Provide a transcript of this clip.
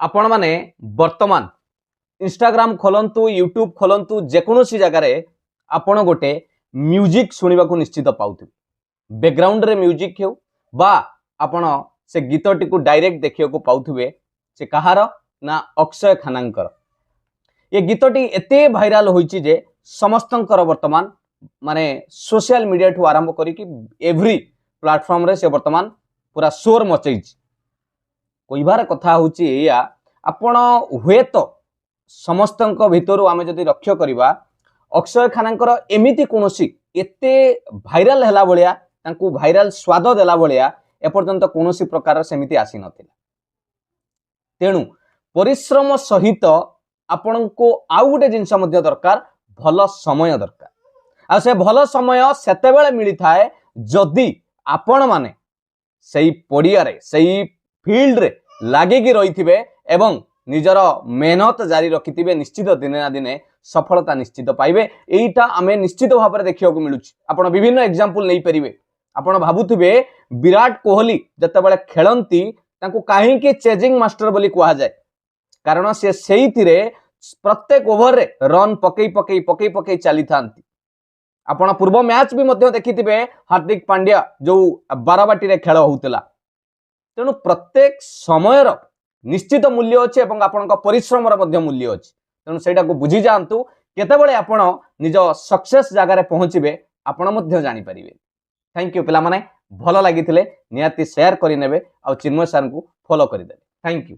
आपण माने वर्तमान इंस्टाग्राम खोलंतु यूट्यूब खोलंतु जेकोसी जगार आपण गोटे म्यूजिक शुणा को निश्चित पाउथि बैकग्राउंड रे म्यूजिक हो बा आपण से गीतटी को डायरेक्ट देखिया को पाउथुबे से कहार ना अक्षय खानांकर ये गीतटी एते भाइराल होइछि जे समस्तंकर वर्तमान माने सोशल मीडिया ठू आरंभ करी कि एवरी प्लेटफॉर्म रे से वर्तमान पूरा शोर मचैछि कहबार कथा होछि या आपण हुए तो समस्तंक भितरु आमे जदि लक्ष्य करिबा अक्षय खानांकर एमिति कोनोसी एते भाइराल हैला बलिया तांकू भाइराल स्वाद देला बलिया एपर्यंत कोनोसी प्रकार सेमिति आसी नथिला तेणु परिश्रम सहित आपण को आउ गोटे जिनस मध्य दरकार भल समय दरकार आ से भल समय सेते बेले मिली थाए जदि आपण माने सही पड़िया रे सही फील्ड रे लागिकी रहिथिबे एवं निजर मेहनत जारी रखिथिबे निश्चित दिने ना दिने सफलता निश्चित पाइबे एटा आमे निश्चित भाव में देखिया को मिलुछि आपण विभिन्न एग्जांपल नै परिबे आपण भाबुथिबे विराट कोहली जतबेले खेलंती तांको काहे के चेजिंग मास्टर बोली कहा जाय कारण से सेहितिरे प्रत्येक ओवर रे रन पकई चली थांती आपण पूर्व मैच भी मध्य देखिथिबे हार्दिक पांड्या जो 12 बाटी रे खेल होउतला तेणु प्रत्येक समय निश्चित मूल्य अच्छे एवं आपण परिश्रम मध्य मूल्य अच्छे तेणु सेटा को बुझी जातु केतेबेले आपण निज सक्सेस जगार पहुँचे आपण मध्य जानि परिबे। थैंक यू पिला माने भल लागिथिले नियाती शेयर करि नेबे आ चिन्मय सर को फॉलो करि देबे। Thank you.